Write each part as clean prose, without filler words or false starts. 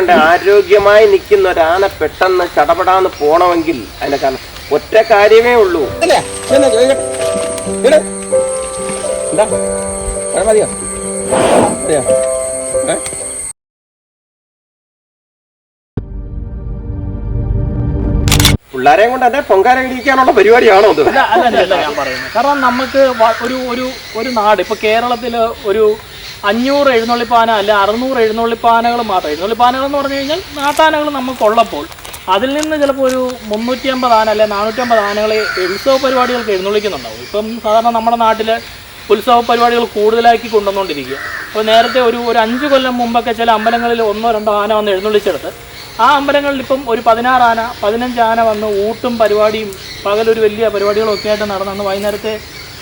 ചോദിക്കേണ്ട, ആരോഗ്യമായി നിൽക്കുന്ന ഒരാന പെട്ടെന്ന് ചടപടാന്ന് പോണമെങ്കിൽ അതിന്റെ കാരണം ഒറ്റ കാര്യമേ ഉള്ളൂ. പിള്ളേരെയും കൊണ്ട് തന്നെ പൊങ്കാല ഇടിക്കാനുള്ള പരിപാടിയാണോ അത്? അല്ല ഞാൻ പറയുന്നത്. കാരണം നമുക്ക് ഒരു നാട് ഇപ്പൊ കേരളത്തില് ഒരു 500 എഴുന്നള്ളിപ്പാന അല്ല 600 എഴുന്നള്ളിപ്പാനകൾ മാത്രം. എഴുന്നള്ളിപ്പാനകൾ എന്ന് പറഞ്ഞു കഴിഞ്ഞാൽ നാട്ടാനകൾ നമുക്കുള്ളപ്പോൾ അതിൽ നിന്ന് ചിലപ്പോൾ ഒരു 350 ആന അല്ലെ 450 ആനകളെ ഉത്സവ പരിപാടികൾക്ക് എഴുന്നള്ളിക്കുന്നുണ്ടാവും. ഇപ്പം സാധാരണ നമ്മുടെ നാട്ടിൽ ഉത്സവ പരിപാടികൾ കൂടുതലാക്കി കൊണ്ടുവന്നുകൊണ്ടിരിക്കുക. അപ്പോൾ നേരത്തെ ഒരു 5 കൊല്ലം മുമ്പൊക്കെ ചില അമ്പലങ്ങളിൽ 1-2 ആന വന്ന് എഴുന്നള്ളിച്ചെടുത്ത് ആ അമ്പലങ്ങളിൽ ഇപ്പം ഒരു 16 ആന 15 ആന വന്ന് ഊട്ടും പരിപാടിയും പകലൊരു വലിയ പരിപാടികളൊക്കെ ആയിട്ട് നടന്നു വൈകുന്നേരത്തെ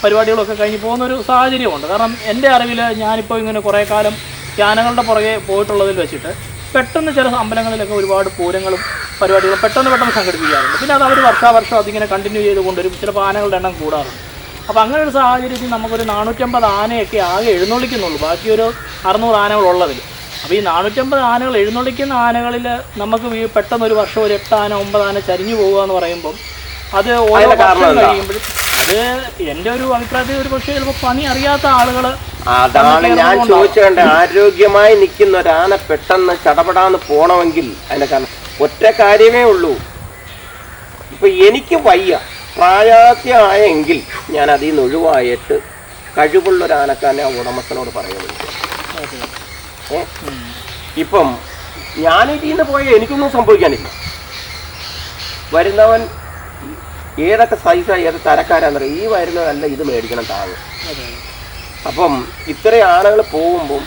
പരിപാടികളൊക്കെ കഴിഞ്ഞ് പോകുന്നൊരു സാഹചര്യമുണ്ട്. കാരണം എൻ്റെ അറിവിൽ ഞാനിപ്പോൾ ഇങ്ങനെ കുറേ കാലം യാനകളുടെ പുറകെ പോയിട്ടുള്ളതിൽ വെച്ചിട്ട് പെട്ടെന്ന് ചില അമ്പലങ്ങളിലൊക്കെ ഒരുപാട് പൂരങ്ങളും പരിപാടികളും പെട്ടെന്ന് സംഘടിപ്പിക്കാറുണ്ട്. പിന്നെ അത് അവർ വർഷാവർഷം അതിങ്ങനെ കണ്ടിന്യൂ ചെയ്ത് കൊണ്ടുവരും. ചിലപ്പോൾ ആനകളുടെ എണ്ണം കൂടാറുണ്ട്. അപ്പോൾ അങ്ങനെ ഒരു സാഹചര്യത്തിൽ നമുക്കൊരു 450 ആനയൊക്കെ ആകെ എഴുന്നള്ളിക്കുന്നുള്ളൂ, ബാക്കി ഒരു 600 ആനകളുള്ളതിൽ. അപ്പോൾ ഈ 450 ആനകൾ എഴുന്നള്ളിക്കുന്ന ആനകളിൽ നമുക്ക് പെട്ടെന്ന് ഒരു വർഷം ഒരു 8 ആന 9 ആന ചരിഞ്ഞു പോകുക എന്ന് പറയുമ്പം അത് ഓരോ വർഷം കഴിയുമ്പോഴും അത് എൻ്റെ ഒരു അഭിപ്രായത്തിൽ ഒരു പക്ഷേ ചിലപ്പോൾ പണി അറിയാത്ത ആളുകൾ. അതാണ് ഞാൻ ചോദിച്ചേണ്ട, ആരോഗ്യമായി നിൽക്കുന്ന ഒരാന പെട്ടെന്ന് ചടപടാന്ന് പോണമെങ്കിൽ അതിന്റെ കാരണം ഒറ്റ കാര്യമേ ഉള്ളൂ. ഇപ്പൊ എനിക്ക് വയ്യ, പ്രായാത്യമായെങ്കിൽ ഞാൻ അതിൽ നിന്ന് ഒഴിവായിട്ട് കഴിവുള്ളൊരാനക്കാരനെ ആ ഉടമസ്ഥനോട് പറയുന്നത്. ഇപ്പം ഞാനിതിൽ നിന്ന് പോയാൽ എനിക്കൊന്നും സംഭവിക്കാനില്ല. വരുന്നവൻ ഏതൊക്കെ സൈസായി ഏത് തരക്കാരാന്നറിയാം, ഈ വരുന്നതല്ല ഇത് മേടിക്കണം താങ്ങും. അപ്പം ഇത്രയും ആനകൾ പോകുമ്പം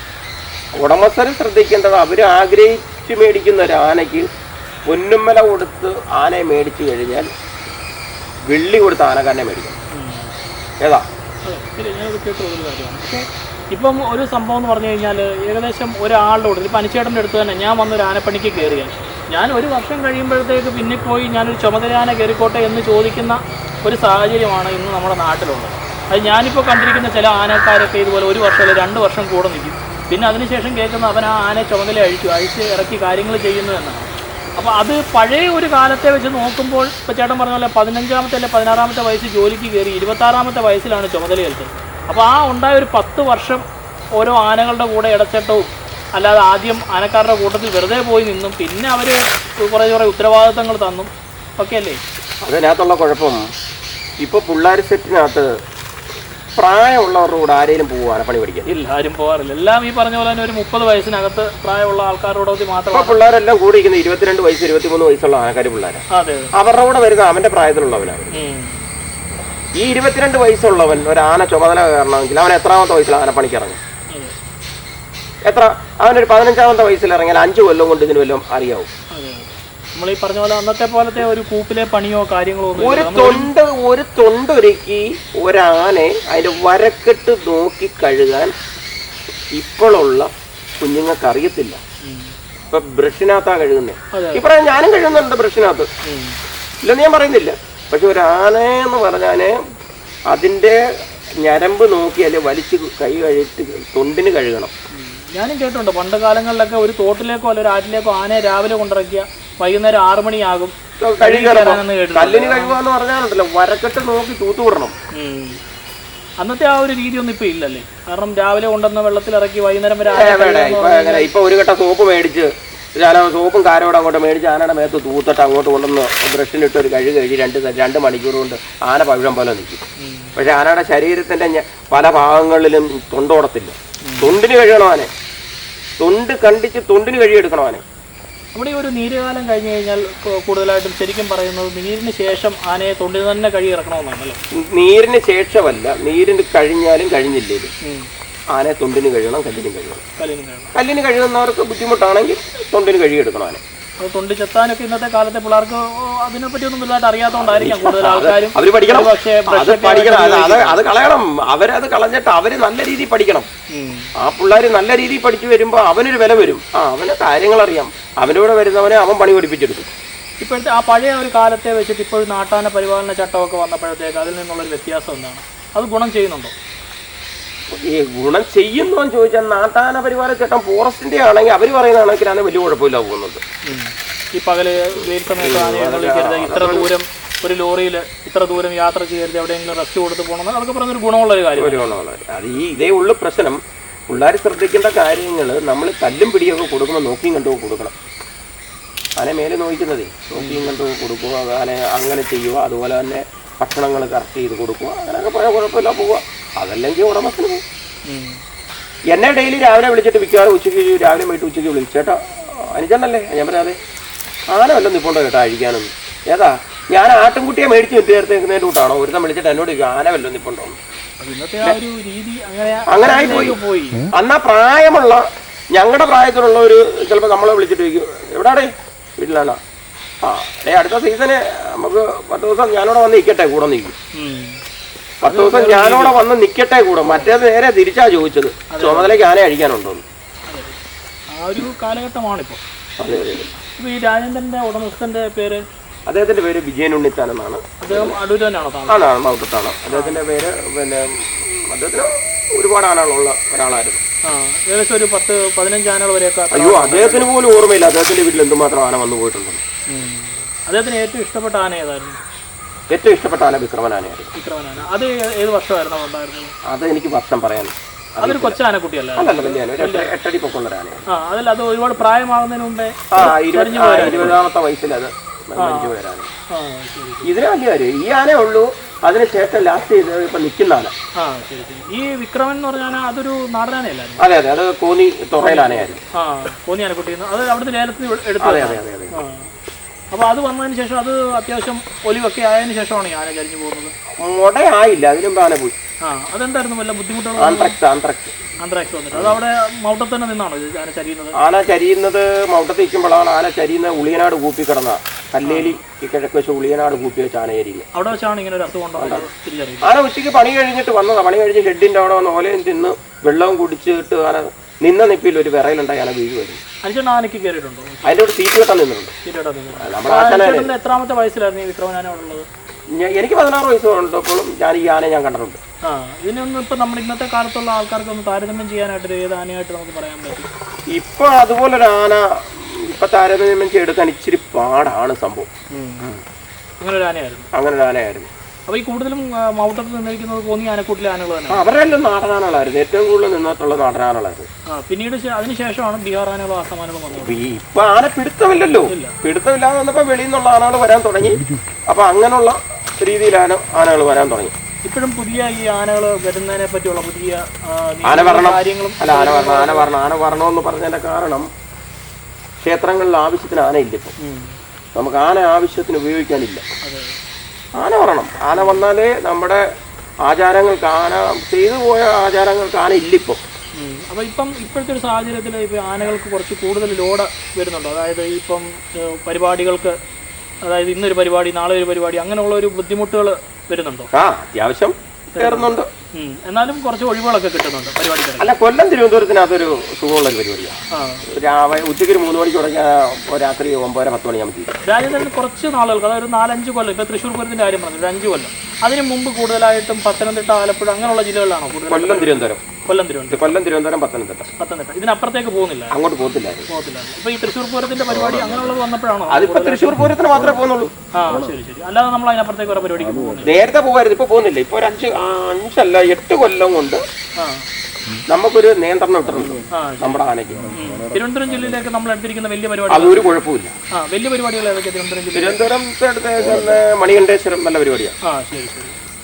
ഉടമസ്ഥരെ ശ്രദ്ധിക്കേണ്ടത് അവർ ആഗ്രഹിച്ച് മേടിക്കുന്ന ഒരു ആനയ്ക്ക് പൊന്നുമ്മല കൊടുത്ത് ആനയെ മേടിച്ചു കഴിഞ്ഞാൽ വെള്ളി കൊടുത്ത് ആനക്കാരനെ മേടിക്കണം. ഏതാ ഇപ്പം ഒരു സംഭവം എന്ന് പറഞ്ഞു കഴിഞ്ഞാൽ ഏകദേശം ഒരാളുടെ കൂടെ ഇപ്പം അനിച്ചേട്ടൻ്റെ അടുത്ത് തന്നെ ഞാൻ വന്നൊരു ആനപ്പണിക്ക് കയറിയാൽ ഞാൻ ഒരു വർഷം കഴിയുമ്പോഴത്തേക്ക് പിന്നെ പോയി ഞാനൊരു ചുമതലയാന കയറിക്കോട്ടെ എന്ന് ചോദിക്കുന്ന ഒരു സാഹചര്യമാണ് ഇന്ന് നമ്മുടെ നാട്ടിലുള്ളത്. അത് ഞാനിപ്പോൾ കണ്ടിരിക്കുന്ന ചില ആനക്കാരൊക്കെ ഇതുപോലെ 1 വർഷം അല്ലെങ്കിൽ 2 വർഷം കൂടെ നിൽക്കും. പിന്നെ അതിനുശേഷം കേൾക്കുന്ന അവൻ ആ ആനയെ ചുമതല അഴിച്ച് ഇറക്കി കാര്യങ്ങൾ ചെയ്യുന്നു എന്നാണ്. അപ്പോൾ അത് പഴയ ഒരു കാലത്തെ വെച്ച് നോക്കുമ്പോൾ ഇപ്പോൾ ചേട്ടൻ പറഞ്ഞ പോലെ 15ാമത്തെ അല്ലെങ്കിൽ 16ാമത്തെ വയസ്സിൽ ജോലിക്ക് കയറി 26ാമത്തെ വയസ്സിലാണ് ചുമതലയേൽക്കുന്നത്. അപ്പോൾ ആ ഉണ്ടായ ഒരു 10 വർഷം ഓരോ ആനകളുടെ കൂടെ ഇടച്ചട്ടവും അല്ലാതെ ആദ്യം ആനക്കാരുടെ കൂട്ടത്തിൽ വെറുതെ പോയി നിന്നും പിന്നെ അവർ കുറേ ഉത്തരവാദിത്തങ്ങൾ തന്നും ഒക്കെ അല്ലേ അതിനകത്തുള്ള കുഴപ്പം. ഇപ്പോൾ പിള്ളേർ സെറ്റിനകത്ത് പ്രായമുള്ളവരുടെ കൂടെ ആരെങ്കിലും പോകും ആനപ്പണി പഠിക്കാൻ? ഇല്ല, ആരും പോകാറില്ല. എല്ലാം ഈ പറഞ്ഞ പോലെ തന്നെ ഒരു 30 വയസ്സിനകത്ത് പ്രായമുള്ള ആൾക്കാരോട് മാത്രം. പിള്ളേരെല്ലാം കൂടി ഇരിക്കുന്ന 22 വയസ്സ് 23 വയസ്സുള്ള ആനക്കാർ പിള്ളേരാണ്. അതെ, അവരുടെ കൂടെ വരുന്ന അവന്റെ പ്രായത്തിലുള്ളവനാണ്. ഈ 22 വയസ്സുള്ളവൻ ഒരു ആന ചുമതല കയറണമെങ്കിൽ അവൻ എത്രാമത്തെ വയസ്സിൽ ആനപ്പണിക്ക് ഇറങ്ങും? അവനൊരു 15ാമത്തെ വയസ്സിൽ ഇറങ്ങിയാൽ 5 കൊല്ലം കൊണ്ട് ഇതിന് വല്ലതും അറിയാവും? നമ്മൾ ഈ പറഞ്ഞ പോലെ അന്നത്തെ പോലത്തെ ഒരു കൂപ്പിലെ പണിയോ കാര്യങ്ങളോ ഒരു തൊണ്ടൊരുക്കി ഒരാനെ അതിന്റെ വരക്കെട്ട് നോക്കി കഴുകാൻ ഇപ്പോഴുള്ള കുഞ്ഞുങ്ങൾക്ക് അറിയത്തില്ല. ഇപ്പൊ ബ്രഷിനകത്താ കഴുകുന്നേ. ഇപ്പൊ ഞാനും കഴുകുന്നുണ്ട് ബ്രഷിനകത്ത്, ഇല്ലെന്ന് ഞാൻ പറയുന്നില്ല. പക്ഷെ ഒരു ആനയെന്ന് പറഞ്ഞാൽ അതിൻ്റെ ഞരമ്പ് നോക്കി അല്ലെ വലിച്ച് കൈ കഴിച്ച് തൊണ്ടിന് കഴുകണം. ഞാനും കേട്ടിട്ടുണ്ട് പണ്ട് കാലങ്ങളിലൊക്കെ ഒരു തോട്ടിലേക്കോ അല്ല ഒരു ആറ്റിലേക്കോ ആനയെ രാവിലെ കൊണ്ടിറക്കിയ വൈകുന്നേരം 6 മണിയാകും കല്ലിന് കഴുകാന്ന് പറഞ്ഞാലുണ്ടല്ലോ വരക്കെട്ട് നോക്കി തൂത്തുവിടണം. അന്നത്തെ ആ ഒരു രീതിയൊന്നും ഇപ്പൊ ഇല്ലല്ലേ? കാരണം രാവിലെ കൊണ്ടുവന്ന വെള്ളത്തിലിറക്കി വൈകുന്നേരം വരെ ഇപ്പൊ ഒരു കെട്ട സോപ്പ് മേടിച്ച് സോപ്പും കാരോടെ അങ്ങോട്ട് മേടിച്ച് ആനയുടെ മേത്ത് തൂത്തിട്ട് അങ്ങോട്ട് കൊണ്ടുവന്ന് ബ്രഷിനിട്ട് ഒരു കഴുകി 2 മണിക്കൂർ കൊണ്ട് ആന പഴുഴം പോലെ നിൽക്കും. പക്ഷെ ആനയുടെ ശരീരത്തിന്റെ പല ഭാഗങ്ങളിലും തൊണ്ടോടത്തില്ല. തൊണ്ടിന് കഴുകണം ആനെ, തൊണ്ട് കണ്ടിച്ച് തൊണ്ടിന് കഴുകിയെടുക്കണം ആനെ. നമ്മുടെ ഈ ഒരു നീരുകാലം കഴിഞ്ഞു കഴിഞ്ഞാൽ കൂടുതലായിട്ടും ശരിക്കും പറയുന്നത് നീരിന് ശേഷം ആനയെ തൊണ്ടിന് തന്നെ കഴുകി ഇറക്കണമെന്നാണല്ലോ. നീരിന് ശേഷമല്ല, നീരിന് കഴിഞ്ഞാലും കഴിഞ്ഞില്ലേലും ആനയെ തൊണ്ടിന് കഴുകണം, കല്ലിന് കഴുകണം. കല്ലിന് കഴുകുന്നവർക്ക് ബുദ്ധിമുട്ടാണെങ്കിൽ തൊണ്ടിന് കഴുകിയെടുക്കണം ആനെ. തൊണ്ടി ചെത്താനൊക്കെ ഇന്നത്തെ കാലത്തെ പിള്ളേർക്ക് അതിനെപ്പറ്റി ഒന്നും വലുതായിട്ട് അറിയാത്തതുകൊണ്ടായിരിക്കാം കൂടുതൽ ആൾക്കാരും. അവർ പഠിക്കണം, അത് കളയണം. അവരത് കളഞ്ഞിട്ട് അവര് നല്ല രീതിയിൽ പഠിക്കണം. ആ പിള്ളേർ നല്ല രീതിയിൽ പഠിച്ചു വരുമ്പോ അവനൊരു വില വരും. അവന് കാര്യങ്ങൾ അറിയാം. അവനോട് വരുന്നവനെ അവൻ പണി പഠിപ്പിച്ചെടുക്കും. ഇപ്പോഴത്തെ ആ പഴയ ഒരു കാലത്തെ വെച്ചിട്ട് ഇപ്പോൾ നാട്ടാന പരിപാലന ചട്ടമൊക്കെ വന്നപ്പോഴത്തേക്ക് അതിൽ നിന്നുള്ളൊരു വ്യത്യാസം എന്താണ്? അത് ഗുണം ചെയ്യുന്നുണ്ടോ? ഈ ഗുണം ചെയ്യുന്നു എന്ന് ചോദിച്ചാൽ നാട്ടാന പരിപാല ചേട്ടൻ ഫോറസ്റ്റിന്റെ ആണെങ്കിൽ അവർ പറയുന്ന കണക്കിലാണ് വലിയ കുഴപ്പമില്ല പോകുന്നത്. ഈ പകല് വെയിൽ സമയത്ത് ആനകൾ ഇത്ര ദൂരം ഒരു ലോറിയിൽ ഇത്ര ദൂരം യാത്ര ചെയ്യരുത്, എവിടെയെങ്കിലും റെസ്റ്റ് കൊടുത്ത് പോകണം, അതൊക്കെ പറഞ്ഞൊരു ഗുണമുള്ളൊരു കാര്യം. അത് ഇതേ ഉള്ളു പ്രശ്നം. പിള്ളേർ ശ്രദ്ധിക്കേണ്ട കാര്യങ്ങൾ നമ്മൾ തല്ലും പിടിയൊക്കെ കൊടുക്കുമ്പോൾ നോക്കിയും കണ്ടു കൊടുക്കണം. ആനെ മേലെ നോക്കുന്നതേ നോക്കിയും കണ്ടു കൊടുക്കുക, ആനെ അങ്ങനെ ചെയ്യുക, അതുപോലെ തന്നെ ഭക്ഷണങ്ങൾ കറക്റ്റ് ചെയ്ത് കൊടുക്കുക, അങ്ങനെയൊക്കെ പോയാൽ കുഴപ്പമില്ല പോവുക. അതല്ലെങ്കിൽ ഉടമസ്ഥന് പോകും. എന്നെ ഡെയിലി രാവിലെ വിളിച്ചിട്ട് മിക്കവാറും ഉച്ചയ്ക്ക് രാവിലെ പോയിട്ട് ഉച്ചയ്ക്ക് വിളിച്ചേട്ടാ അനുജനല്ലേ, ഞാൻ പറയാതെ ആന വല്ലതും നിൽപ്പുണ്ടോ കേട്ടോ അഴിക്കാനൊന്നും. ഏതാ ഞാൻ ആട്ടുംകുട്ടിയെ മേടിച്ച് നിർത്തിയേർത്തേക്കുന്നതിൻ്റെ കൂട്ടാണോ ഒരുത്തം വിളിച്ചിട്ട് എന്നോട് ആന വല്ലതും നിൽപ്പുണ്ടോ? അങ്ങനെ ആയിപ്പോയി. അന്നാ പ്രായമുള്ള ഞങ്ങളുടെ പ്രായത്തിലുള്ള ഒരു ചിലപ്പോൾ നമ്മളെ വിളിച്ചിട്ട് ചോദിക്കും എവിടാടേ വീട്ടിലാണോ? അടുത്ത സീസണ് നമുക്ക് 10 ദിവസം ഞാനോടെ വന്ന് നിൽക്കട്ടെ കൂടെ നിൽക്കും. 10 ദിവസം ഞാനോടെ വന്ന് നിൽക്കട്ടെ കൂടെ. മറ്റേത് നേരെ തിരിച്ചാ ചോദിച്ചത് ചുമതലയ്ക്ക് ആന അഴിക്കാനുണ്ടോ? ആ ഒരു കാലഘട്ടമാണിപ്പോൾ. ഈ രാജേന്ദ്രന്റെ ഉടമസ്ഥന്റെ പേര്? അദ്ദേഹത്തിന്റെ പേര് വിജയൻ ഉണ്ണിത്താൻ എന്നാണ്. അദ്ദേഹം അടൂർ തന്നെയാണോ? ആണ്, മൗട്ടത്താണ്. അദ്ദേഹത്തിന്റെ പേര്. പിന്നെ അദ്ദേഹത്തിന് ഒരുപാട് ആനകളുള്ള ഒരാളായിരുന്നു. ഏകദേശം ഒരു 10-15 ആനകൾ വരെയൊക്കെ. അയ്യോ, അദ്ദേഹത്തിന് പോലും ഓർമ്മയില്ല അദ്ദേഹത്തിന്റെ വീട്ടിൽ എന്തുമാത്രം ആന വന്നു പോയിട്ടുണ്ടെന്ന്. അദ്ദേഹത്തിന് ഏറ്റവും ഇഷ്ടപ്പെട്ട ആന ഏതായിരുന്നു? ഏറ്റവും ഇഷ്ടപ്പെട്ട ആന വിക്രമൻ ആനയായിരുന്നു. വിക്രമൻ ആന. അത് ഏത് വർഷമായിരുന്നു ഉണ്ടായിരുന്നത്? അത് എനിക്ക് വർഷം പറയാൻ. അതൊരു കൊച്ചാനക്കുട്ടിയല്ല? അല്ലല്ല, വലിയ ആന, 8 അടി പൊക്കമുള്ള ആനയാണ്. അതല്ല, അത് ഒരുപാട് പ്രായമാകുന്നതിന് മുമ്പേ 20-ാമത്തെ വയസ്സിൽ അത് മരിച്ചു പോയതാണ്. ഇതിന് വലിയ കാര്യം ഈ ആനേ ഉള്ളൂ. അതിനുശേഷം ലാസ്റ്റ് ചെയ്ത് ഇപ്പൊ നിൽക്കുന്ന ആന. ഈ വിക്രമൻ എന്ന് പറഞ്ഞാൽ അതൊരു നാടനാനയല്ലായിരുന്നു? അതെ അതെ, അത് കോന്നി തുറയിലാനയായിരുന്നു. കോന്നി ആനക്കുട്ടി. അത് അവിടുത്തെ ലേലത്തിന് എടുത്തു. അതെ അതെ അതെ അതെ. അപ്പൊ അത് വന്നതിന് ശേഷം അത് അത്യാവശ്യം ഒലിവൊക്കെ ആയതിനു ശേഷമാണ് ഈ ആന ചരിഞ്ഞു പോകുന്നത്. മുടയായില്ല, അതിനും ആന പോയി. അതെന്തായിരുന്നു വല്ല ബുദ്ധിമുട്ടുകൾ? ആന്ത്രാക്സ് വന്നിട്ട് അത് അവിടെ മൗട്ടത്ത് തന്നെ നിന്നാണോ ആന ചരിയുന്നത്? ആന ചരിയുന്നത് മൗട്ടത്ത് നിൽക്കുമ്പോഴാണ്. ആന ചരിയുന്ന ഉളിയനാട് കൂപ്പി കിടന്ന കല്ലേലി കിഴക്ക് വെച്ച് ഉളിയനാട് കൂപ്പി വെച്ച് ആന ചരിയുന്നത്. അവിടെ വെച്ചാണ് ഇങ്ങനെ ഒരു അസുഖം തിരിച്ചറിയുന്നത്. ആന ഉച്ചയ്ക്ക് പണി കഴിഞ്ഞിട്ട് വന്നതാണ്. പണി കഴിഞ്ഞ് ഷെഡിന്റെ അവിടെ വന്ന് ഓലയും തിന്ന് വെള്ളവും കുടിച്ചിട്ട് ആന നിന്ന നിപ്പിൽ ഒരു വിറയിലുണ്ടായി ആന വീഴ് വരും. ആനയ്ക്ക് കയറിയിട്ടുണ്ടോ? അതിന്റെ ഒരു സീറ്റ് കെട്ടാൻ നിന്നിട്ടുണ്ട്. എത്രാമത്തെ വയസ്സിലായിരുന്നു ഈ വിക്രമൻ ആന ഉള്ളത്? എനിക്ക് 16 വയസ്സ് ഉണ്ടപ്പോഴും ഞാൻ ഈ ആനയെ ഞാൻ കണ്ടിട്ടുണ്ട്. ഇതിനൊന്നും ഇപ്പൊ നമ്മുടെ ഇന്നത്തെ കാലത്തുള്ള ആൾക്കാർക്ക് ഒന്ന് താരതമ്യം ചെയ്യാനായിട്ട് ഏത് ആനയായിട്ട് നമുക്ക് പറയാൻ പറ്റും? ഇപ്പൊ അതുപോലൊരു ആന ഇപ്പൊ താരതമ്യം ചെയ്തെടുക്കാൻ ഇച്ചിരി പാടാണ് സംഭവം. അങ്ങനെ ഒരു ആനയായിരുന്നു. അപ്പൊ ഈ കൂടുതലും മൗട്ടത്ത് നിന്നിരിക്കുന്നത് കോന്നി ആനക്കൂട്ടിലെ ആനകൾ തന്നെ? അവരെല്ലാം നാടനാനകളായിരുന്നു. ഏറ്റവും കൂടുതൽ നിന്നിട്ടുള്ള നാടനാനകളായിരുന്നു. പിന്നീട് അതിനുശേഷമാണ് ബീഹാർ ആനകളും ആസാം ആനകളും വന്നത്. ഇപ്പൊ ആന പിടുത്തമില്ലല്ലോ. പിടുത്തമില്ലാതെ വന്നപ്പോ വെളിയിൽ നിന്നുള്ള ആനകൾ വരാൻ തുടങ്ങി. അപ്പൊ അങ്ങനെയുള്ള രീതിയിലാണ് ആനകൾ വരാൻ തുടങ്ങി. ഇപ്പോഴും പുതിയ ഈ ആനകൾ വരുന്നതിനെ പറ്റിയുള്ള പുതിയ കാര്യങ്ങളും ആന വരണമെന്ന് പറഞ്ഞതിന്റെ കാരണം ക്ഷേത്രങ്ങളിൽ ആവശ്യത്തിന് ആനയില്ല. ഇപ്പൊ നമുക്ക് ആന ആവശ്യത്തിന് ഉപയോഗിക്കാനില്ല. ആന വരണം. ആന വന്നാലേ നമ്മുടെ ആചാരങ്ങൾക്ക്, ആന ചെയ്തു പോയ ആചാരങ്ങൾക്ക് ആന ഇല്ലിപ്പോൾ. അപ്പോൾ ഇപ്പോഴത്തെ ഒരു സാഹചര്യത്തിൽ ഇപ്പോൾ ആനകൾക്ക് കുറച്ച് കൂടുതൽ ലോഡ് വരുന്നുണ്ടോ? അതായത് ഇപ്പം പരിപാടികൾക്ക്, അതായത് ഇന്നൊരു പരിപാടി നാളെ ഒരു പരിപാടി, അങ്ങനെയുള്ള ഒരു ബുദ്ധിമുട്ടുകൾ വരുന്നുണ്ടോ? അത്യാവശ്യം കയറുന്നുണ്ട്. എന്നാലും കുറച്ച് ഒഴിവുകളൊക്കെ കിട്ടുന്നുണ്ട് പരിപാടി. അല്ല, കൊല്ലം തിരുവനന്തപുരത്തിനകത്തൊരു സുഖമുള്ളൊരു പരിപാടിയാണ്. ഉച്ചയ്ക്ക് 3 മണിക്ക് തുടങ്ങിയാൽ രാത്രി 9-10 മണിയാകുമ്പോൾ തീരും. രാജ്യത്തിന് കുറച്ച് നാളുകൾക്ക്, അതായത് 4-5 കൊല്ലം, ഇപ്പോൾ തൃശ്ശൂർ പൂരത്തിൻ്റെ കാര്യം പറഞ്ഞു, 5 കൊല്ലം. അതിന് മുമ്പ് കൂടുതലായിട്ടും പത്തനംതിട്ട, ആലപ്പുഴ അങ്ങനെയുള്ള ജില്ലകളിലാണോ കൂടുതൽ? കൊല്ലം തിരുവനന്തപുരം, പത്തനംതിട്ട. ഇതിനപ്പുറത്തേക്ക് പോകുന്നില്ല? അങ്ങോട്ട് പോകത്തില്ല. ഇപ്പൊ ഈ തൃശ്ശൂർ പൂരത്തിന്റെ പരിപാടി അങ്ങനെയുള്ളത് വന്നപ്പോഴാണോ? അതിപ്പോ തൃശ്ശൂർ പൂരത്തിന് മാത്രമേ പോകുന്നുള്ളൂ. ശരി. അല്ലാതെ നമ്മൾ അതിനപ്പുറത്തേക്ക് വേറെ പരിപാടിക്ക് പോകുന്നില്ല. നേരത്തെ പോകായിരുന്നു, ഇപ്പൊ പോകുന്നില്ല. ഇപ്പൊ ഒരു 5 അല്ല 8 കൊല്ലം കൊണ്ട് നമുക്കൊരു നിയന്ത്രണം ഇട്ടിട്ടുണ്ട് നമ്മുടെ ആനയ്ക്ക്. തിരുവനന്തപുരം ജില്ലയിലേക്ക് നമ്മൾ എടുത്തിരിക്കുന്ന വലിയ പരിപാടി അതൊരു കുഴപ്പമില്ല. വലിയ പരിപാടികൾ ഏതൊക്കെ തിരുവനന്തപുരത്തെ അടുത്ത് മണികണ്ഠേശ്വരം നല്ല പരിപാടിയാണ്.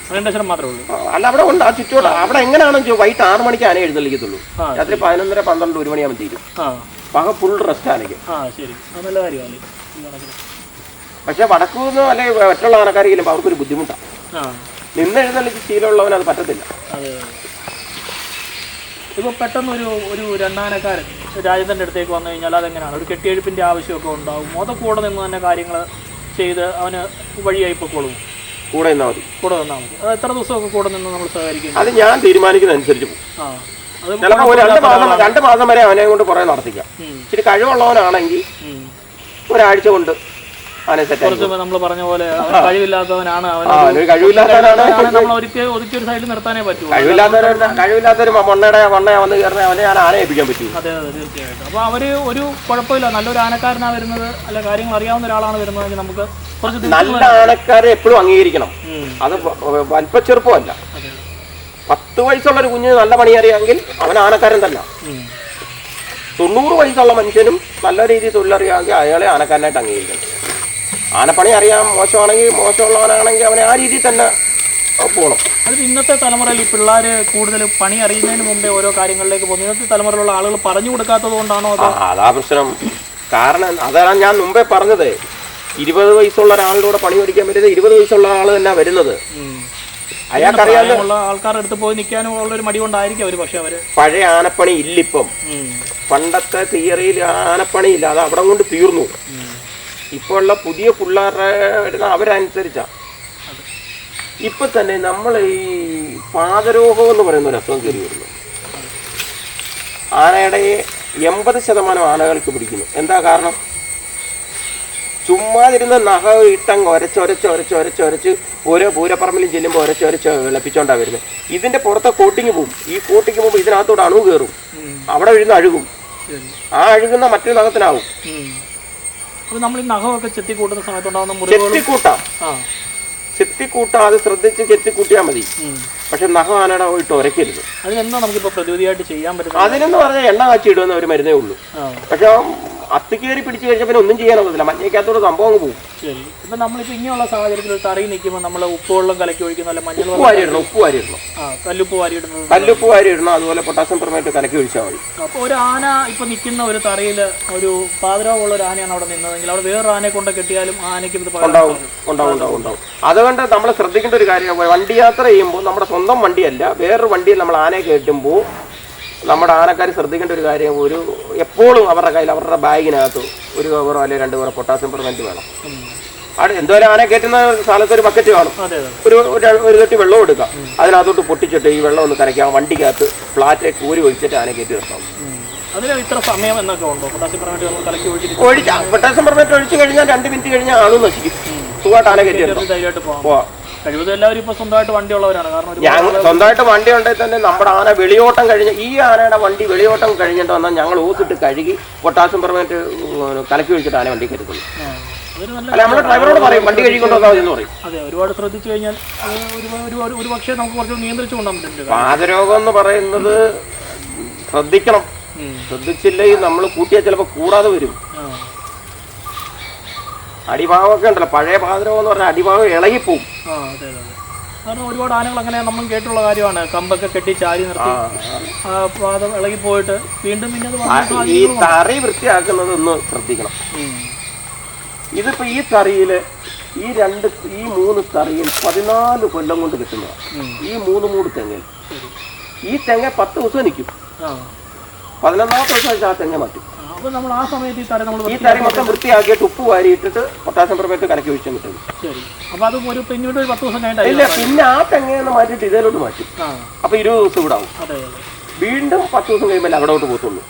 മണികണ്ഠേശ്വരം മാത്രമേ ഉള്ളൂ? അല്ല, അവിടെ ഉണ്ട്. ആ ചുറ്റോട് അവിടെ എങ്ങനെയാണെന്ന് വൈകിട്ട് 6 മണിക്ക് ആന എഴുന്നള്ളിക്കത്തുള്ളൂ. രാത്രി 11:30, 12, 1 മണിയാകുമ്പോൾ തീരും. പക ഫുൾ റെസ്റ്റ് ആനയ്ക്ക്. നല്ല കാര്യമാണ്. പക്ഷെ വടക്കൂന്ന് അല്ലെ മറ്റുള്ള ആനക്കാരെങ്കിലും അവർക്കൊരു ബുദ്ധിമുട്ടാണ്. നിന്ന് എഴുന്നള്ളിച്ച് ശീലമുള്ളവന് അത് പറ്റത്തില്ല. ഇപ്പോൾ പെട്ടെന്ന് ഒരു രണ്ടാനക്കാരൻ രാജ്യത്തിൻ്റെ അടുത്തേക്ക് വന്നു കഴിഞ്ഞാൽ അതെങ്ങനെയാണ്? ഒരു കെട്ടിയെഴുപ്പിൻ്റെ ആവശ്യമൊക്കെ ഉണ്ടാവും. കൂടെ നിന്ന് തന്നെ കാര്യങ്ങൾ ചെയ്ത് അവന് വഴിയായി പൊക്കോളും. കൂടെ നിന്നാൽ മതി. അത് എത്ര ദിവസമൊക്കെ കൂടെ നിന്ന് നമ്മൾ സഹകരിക്കും? അത് ഞാൻ തീരുമാനിക്കുന്ന അനുസരിച്ച് പോകും. ചിലപ്പോൾ 2 മാസം വരെ അവനെ കൊണ്ട് കുറെ നടത്തിക്കാം. ഇച്ചിരി കഴിവുള്ളവനാണെങ്കിൽ ഒരാഴ്ച കൊണ്ട് ആനയെ സെറ്റ് കുറച്ച് നമ്മൾ പറഞ്ഞ പോലെ കഴിവില്ലാത്തവനാണ്, കഴിവില്ലാത്തവനാണ് നമ്മൾ ഒതുക്കി ഒരു സൈഡിൽ നിർത്താനേ പറ്റൂ. കഴിവില്ലാത്തൊരു മണ്ണയെ വന്ന് കയറുന്ന അവനെ ഞാൻ ആനയെ ഏൽപ്പിക്കാൻ പറ്റൂ. അതെ അതെ തീർച്ചയായിട്ടും. അപ്പോൾ അവര് ഒരു കുഴപ്പമില്ല, നല്ലൊരു ആനക്കാരനാണ് വരുന്നത്, അല്ല കാര്യങ്ങൾ അറിയാവുന്ന ഒരാളാണ് വരുന്നതെങ്കിൽ നമുക്ക് കുറച്ച് നല്ല ആനക്കാരെ എപ്പോഴും അംഗീകരിക്കണം. അത് വലിപ്പച്ചെറുപ്പമല്ല. 10 വയസ്സുള്ള ഒരു കുഞ്ഞിന് നല്ല പണി അറിയാമെങ്കിൽ അവൻ ആനക്കാരൻ തന്നെ. 90 വയസ്സുള്ള മനുഷ്യനും നല്ല രീതിയിൽ തൊഴിലറിയാമെങ്കിൽ അയാളെ ആനക്കാരനായിട്ട് അംഗീകരിക്കണം. ആനപ്പണി അറിയാം, മോശമാണെങ്കിൽ മോശമുള്ളവനാണെങ്കിൽ അവനെ ആ രീതിയിൽ തന്നെ പോകണം. അത് ഇന്നത്തെ തലമുറയിൽ ഈ പിള്ളേർ കൂടുതൽ പണി അറിയുന്നതിന് മുമ്പേ ഓരോ കാര്യങ്ങളിലേക്ക് പോകുന്നു. ഇന്നത്തെ തലമുറയിലുള്ള ആളുകൾ പറഞ്ഞു കൊടുക്കാത്തത് കൊണ്ടാണോ? അതാ പ്രശ്നം. കാരണം അതാണ് ഞാൻ മുമ്പേ പറഞ്ഞത്, 20 വയസ്സുള്ള ഒരാളുടെ കൂടെ പണി പഠിക്കാൻ പറ്റുന്നത് 20 വയസ്സുള്ള ആൾ തന്നെ വരുന്നത്. അയാൾക്കറിയാവുന്ന ആൾക്കാരുടെ അടുത്ത് പോയി നിൽക്കാനും ഉള്ളൊരു മടി കൊണ്ടായിരിക്കും അവർ. പക്ഷെ അവര് പഴയ ആനപ്പണി ഇല്ലിപ്പം. പണ്ടത്തെ തിയറിയിൽ ആനപ്പണി ഇല്ല, അത് അവിടെ കൊണ്ട് തീർന്നു. ഇപ്പോൾ ഉള്ള പുതിയ പിള്ളേരുടെ വരുന്ന അവരനുസരിച്ചാ. ഇപ്പൊ തന്നെ നമ്മൾ ഈ പാദരോഗം എന്ന് പറയുന്ന ഒരു അസുഖം കയറി വരുന്നു. ആനയുടെ 80% ആനകൾക്ക് പിടിക്കുന്നു. എന്താ കാരണം? ചുമ്മാതിരുന്ന നഖം ഇട്ടങ്ങ് ഒരച്ച് ഓരോ പൂരപ്പറമ്പിലും ചെല്ലുമ്പോൾ ഒരച്ച് വിളപ്പിച്ചോണ്ടാണ് വരുന്നത്. ഇതിന്റെ പുറത്തെ കോട്ടിങ് പോവും. ഈ കോട്ടിങ് പോകുമ്പോൾ ഇതിനകത്തോട് അണു കയറും, അവിടെ വീഴുന്ന അഴുകും. ആ അഴുകുന്ന മറ്റൊരു നഖത്തിനാവും. നമ്മൾ ഈ നഖമൊക്കെ ചെത്തിക്കൂട്ടുന്ന സമയത്തുണ്ടാകുന്ന ചെത്തിക്കൂട്ടാ, അത് ശ്രദ്ധിച്ച് ചെത്തിക്കൂട്ടിയാൽ മതി. പക്ഷെ നഖം ആനയുടെ പോയിട്ട് ഉരയ്ക്കരുത്. അതിനെന്താ നമുക്കിപ്പോൾ പ്രതിവിധിയായിട്ട് ചെയ്യാൻ പറ്റും? അതിനെന്ന് പറഞ്ഞാൽ എണ്ണ കാച്ചി ഇടുന്ന ഒരു മരുന്നേ ഉള്ളൂ. പക്ഷെ അത്തിക്കേറി പിടിച്ചു കഴിഞ്ഞാൽ പിന്നെ ഒന്നും ചെയ്യാനൊക്കത്തില്ല, മഞ്ഞയ്ക്കകത്തോട് സംഭവം അങ്ങ് പോകും. ശരി. ഇപ്പം നമ്മളിപ്പോൾ ഇങ്ങനെയുള്ള സാഹചര്യത്തിൽ ഒരു തറയിൽ നിൽക്കുമ്പോൾ നമ്മൾ ഉപ്പുവെള്ളം കലക്കി ഒഴിക്കുന്ന, അല്ല മഞ്ഞൾ ഉപ്പ് വാരി ഇടണം. കല്ലുപ്പ് വാരി ഇടണം. അതുപോലെ പൊട്ടാസ്യം പെർമാനേറ്റ് കലക്കി ഒഴിച്ചാൽ മതി. അപ്പോൾ ഒരു ആന ഇപ്പം നിൽക്കുന്ന ഒരു തറയിൽ ഒരു പാതിരാവുള്ള ഒരു ആനയാണ് അവിടെ നിന്നതെങ്കിൽ അവിടെ വേറൊരു ആനയെ കൊണ്ട് കെട്ടിയാലും ആനയ്ക്ക് ഇത് ഉണ്ടാവും. അതുകൊണ്ട് നമ്മൾ ശ്രദ്ധിക്കേണ്ട ഒരു കാര്യം, വണ്ടി യാത്ര ചെയ്യുമ്പോൾ നമ്മുടെ സ്വന്തം വണ്ടിയല്ല, വേറൊരു വണ്ടിയിൽ നമ്മൾ ആനയെ കയറ്റുമ്പോൾ നമ്മുടെ ആനക്കാർ ശ്രദ്ധിക്കേണ്ട ഒരു കാര്യം, എപ്പോഴും അവരുടെ കയ്യിൽ അവരുടെ ബാഗിനകത്ത് ഒരു കവറോ അല്ലെങ്കിൽ 2 കവറോ പൊട്ടാസ്യം പെർമാനേറ്റ് വേണം. അവിടെ എന്തോരം ആന കയറ്റുന്ന സ്ഥലത്ത് ഒരു ബക്കറ്റ് കാണും, ഒരു തൊട്ടി വെള്ളം എടുക്കാം, അതിനകത്തോട്ട് പൊട്ടിച്ചിട്ട് ഈ വെള്ളം ഒന്ന് കരയ്ക്കാം, വണ്ടിക്കകത്ത് ഫ്ലാറ്റ് കൂരി ഒഴിച്ചിട്ട് ആന കയറ്റി നിർത്താം. പൊട്ടാസ്യം പെർമാനേറ്റ് ഒഴിച്ച് കഴിഞ്ഞാൽ 2 മിനിറ്റ് കഴിഞ്ഞാൽ ആളും നശിക്കും. സുഖമായിട്ട് ആന കയറ്റി നിർത്താം. എല്ലാവരും ഇപ്പൊ സ്വന്തമായിട്ട് വണ്ടിയുള്ളവരാണ്. കാരണം ഞങ്ങൾ സ്വന്തമായിട്ട് വണ്ടി ഉണ്ടെങ്കിൽ തന്നെ നമ്മുടെ ആന വെളിയോട്ടം കഴിഞ്ഞ്, ഈ ആനയുടെ വണ്ടി വെളിയോട്ടം കഴിഞ്ഞിട്ട് വന്നാൽ ഞങ്ങൾ ഓസിട്ട് കഴുകി പൊട്ടാസ്യം പെർമാനേറ്റ് കലക്കി ഒഴിച്ചിട്ട് ആന വണ്ടി കരുതുന്നു. അല്ല, നമ്മുടെ ഡ്രൈവറോട് പറയും വണ്ടി കഴുകിക്കൊണ്ടോക്കാ എന്ന് പറയും. അതെ, ഒരുപാട് ശ്രദ്ധിച്ചു കഴിഞ്ഞാൽ ഒരു പക്ഷേ നമുക്ക് കുറച്ച് നിയന്ത്രിച്ചു കൊണ്ടുപോകാൻ പറ്റും. പാദരോഗം എന്ന് പറയുന്നത് ശ്രദ്ധിക്കണം. ശ്രദ്ധിച്ചില്ലെങ്കിൽ നമ്മൾ കൂട്ടിയാൽ ചിലപ്പോൾ കൂടാതെ വരും. അടിഭാഗമൊക്കെ ഉണ്ടല്ലോ, പഴയ പാദരോഗം എന്ന് പറഞ്ഞാൽ അടിഭാഗം ഇളകിപ്പോവും. കാരണം ഒരുപാട് ആനകൾ അങ്ങനെ നമ്മൾ കേട്ടുള്ള കാര്യമാണ്. കമ്പൊക്കെ കെട്ടി ചാരി നിർത്തി പാദം ഇളകി പോയിട്ട് വീണ്ടും പിന്നെ ഈ തറി വൃത്തിയാക്കുന്നത് ഒന്ന് ശ്രദ്ധിക്കണം. ഇതിപ്പോ ഈ തറിയില് ഈ 3 തറിയിൽ 14 കൊല്ലം കൊണ്ട് കിട്ടുന്നതാണ്. ഈ 3 തെങ്ങിൽ ഈ തെങ്ങ 10 ദിവസം നിൽക്കും. 11ാമത്തെ ദിവസം ആ തെങ്ങ മാറ്റും. അപ്പോൾ നമ്മൾ ആ സമയത്ത് ഈ തറി മൊത്തം വൃത്തിയാക്കിയിട്ട് ഉപ്പ് വാരി ഇട്ടിട്ട് പൊട്ടാസ്യം പെർമാനേറ്റ് കലക്കി ഒഴിച്ചാൽ കിട്ടും. ശരി. അപ്പോൾ അത് പിന്നീട് 10 ദിവസം കഴിഞ്ഞിട്ട് ഇല്ല, പിന്നെ ആ തെങ്ങയെന്ന് മാറ്റിയിട്ട് ഇതിലോട്ട് മാറ്റും. അപ്പോൾ 20 ദിവസം ഇവിടെ ആവും. വീണ്ടും 10 ദിവസം കഴിയുമ്പോൾ അവിടോട്ട് പോകത്തുള്ളൂ.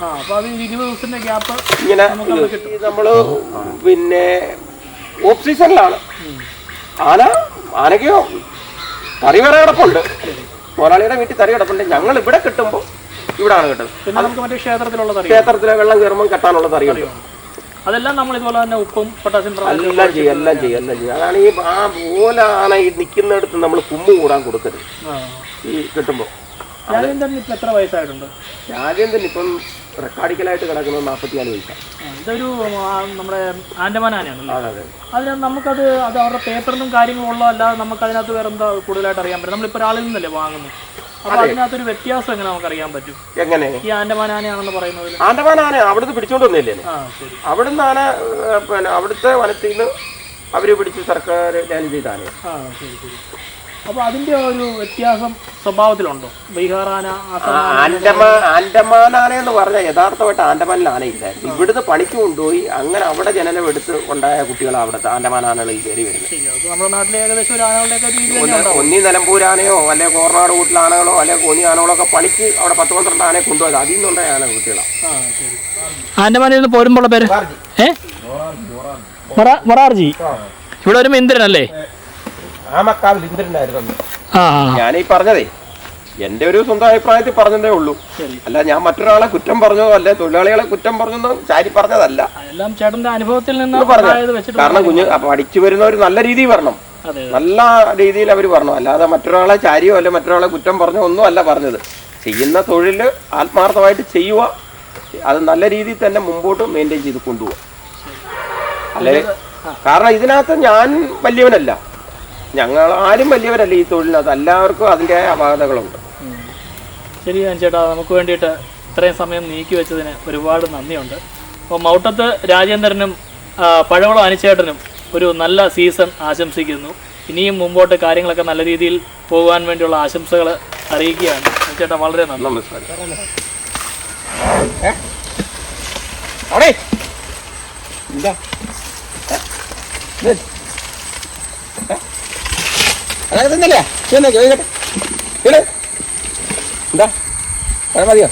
ഇങ്ങനെ നമ്മള് പിന്നെ ഓഫ് സീസണിലാണ് ആനയ്ക്കോ തറി വേറെ കിടപ്പുണ്ട്, മുതലാളിയുടെ വീട്ടിൽ തറി കിടപ്പുണ്ട്. ഞങ്ങൾ ഇവിടെ കിട്ടുമ്പോൾ ഇവിടാണ് കിട്ടുന്നത്. ക്ഷേത്രത്തിലെ വെള്ളം കയറുമ്പോൾ കെട്ടാനുള്ള തറിയുണ്ട്. അതെല്ലാം നമ്മൾ ഇതുപോലെ തന്നെ ഉപ്പും പൊട്ടാസ്യം എല്ലാം ചെയ്യും. അതാണ് ഈ ആ പോലെ ആന ഈ നിൽക്കുന്നിടത്ത് നമ്മൾ കുമ്മു കൂടാൻ കൊടുക്കരുത്. ഈ കിട്ടുമ്പോൾ എത്ര വയസ്സായിട്ടുണ്ട്? രാജേന്ദ്രൻ ഇപ്പം റെക്കാർഡിക്കലായിട്ട് കിടക്കുന്നത് 44 വയസ്സാണ്. ഇതൊരു നമ്മുടെ ആൻഡമാൻ ആനയാണല്ലോ. അതിന് നമുക്കത് അവരുടെ പേപ്പറിലും കാര്യങ്ങളും ഉള്ള അല്ലാതെ നമുക്ക് അതിനകത്ത് വേറെ എന്താ കൂടുതലായിട്ട് അറിയാൻ പറ്റും? നമ്മളിപ്പോൾ ഒരാളിൽ നിന്നല്ലേ വാങ്ങുന്നത്. അപ്പൊ അതിനകത്തൊരു വ്യത്യാസം എങ്ങനെ നമുക്ക് അറിയാൻ പറ്റും? എങ്ങനെ ഈ ആൻഡമാൻ ആനയാണെന്ന് പറയുന്നത്? ആൻഡമാൻ ആന അവിടുന്ന് പിടിച്ചോണ്ടൊന്നുമില്ലേ? അവിടുന്ന് ആന പിന്നെ അവിടുത്തെ വനത്തിൽ നിന്ന് അവര് പിടിച്ച് സർക്കാർ ലാൻഡ് ചെയ്ത ആന. അപ്പോൾ അതിന്റെ ഒരു വ്യത്യാസം സ്വഭാവത്തിലുണ്ടോ? ബീഹാർ ആന, ആൻഡമാൻ ആന എന്ന് പറഞ്ഞാൽ യഥാർത്ഥമായിട്ട് ആൻഡമാനിൽ ആനയില്ലായിരുന്നു. ഇവിടുന്ന് പണിക്ക് കൊണ്ടുപോയി അങ്ങനെ അവിടെ ജനനം എടുത്ത് ഉണ്ടായ കുട്ടികളാണ് അവിടുത്തെ ആൻഡമാൻ ആനകളിൽ കയറി വരുന്നത്. നമ്മുടെ നാട്ടിലെ ഏകദേശം ഒരു ആനകളുടെ ഒന്നി നിലമ്പൂരാനയോ അല്ലെ കോർനാട് വീട്ടിലെ ആനകളോ അല്ലെ കോന്നി ആനകളോ ഒക്കെ പണിക്ക് അവിടെ 10-12 ആനയെ കൊണ്ടുപോയത് അതിൽ നിന്നുണ്ടായ ആന കുട്ടികളാണ്. ആൻഡമാനിൽ നിന്ന് പോരുമ്പോൾ പേര് മൊറാർജി ഇവിടെ വരുമ്പോ ഇന്ദ്രൻ അല്ലേ? ആമക്കാവിൽ ഇന്ദ്രനായിരുന്നു. ആ ഞാനീ പറഞ്ഞതേ എന്റെ ഒരു സ്വന്തം അഭിപ്രായത്തിൽ പറഞ്ഞതേ ഉള്ളൂ. അല്ല ഞാൻ മറ്റൊരാളെ കുറ്റം പറഞ്ഞതോ അല്ലെ തൊഴിലാളികളെ കുറ്റം പറഞ്ഞതോ ചാരി പറഞ്ഞതല്ല. എല്ലാം ചേട്ടന്റെ അനുഭവത്തിൽ നിന്ന് കാരണം കുഞ്ഞ് പഠിച്ചു വരുന്നവർ നല്ല രീതിയിൽ വരണം, നല്ല രീതിയിൽ അവർ പറഞ്ഞു. അല്ലാതെ മറ്റൊരാളെ ചാരിയോ അല്ലെ മറ്റൊരാളെ കുറ്റം പറഞ്ഞോ ഒന്നും അല്ല പറഞ്ഞത്. ചെയ്യുന്ന തൊഴിൽ ആത്മാർത്ഥമായിട്ട് ചെയ്യുക, അത് നല്ല രീതിയിൽ തന്നെ മുമ്പോട്ട് മെയിൻറ്റെയിൻ ചെയ്ത് കൊണ്ടുപോകുക. അല്ലെ കാരണം ഇതിനകത്ത് ഞാൻ വലിയവനല്ല, ഞങ്ങൾ ആരും വലിയവരല്ല ഈ തൊഴിലിനകത്ത്. എല്ലാവർക്കും അതിൻ്റെ അപാകതകളുണ്ട്. ശരി ചേട്ടാ, നമുക്ക് വേണ്ടിയിട്ട് ഇത്രയും സമയം നീക്കി വെച്ചതിന് ഒരുപാട് നന്ദിയുണ്ട്. അപ്പോൾ മൗട്ടത്ത് രാജേന്ദ്രനും പഴവളം അനുചേട്ടനും ഒരു നല്ല സീസൺ ആശംസിക്കുന്നു. ഇനിയും മുമ്പോട്ട് കാര്യങ്ങളൊക്കെ നല്ല രീതിയിൽ പോകാൻ വേണ്ടിയുള്ള ആശംസകൾ അറിയിക്കുകയാണ്. ചേട്ടാ വളരെ നന്ദി. നമസ്കാരം. എന്താ അതൊക്കെ തന്നെയല്ലേ എന്താ മതിയോ?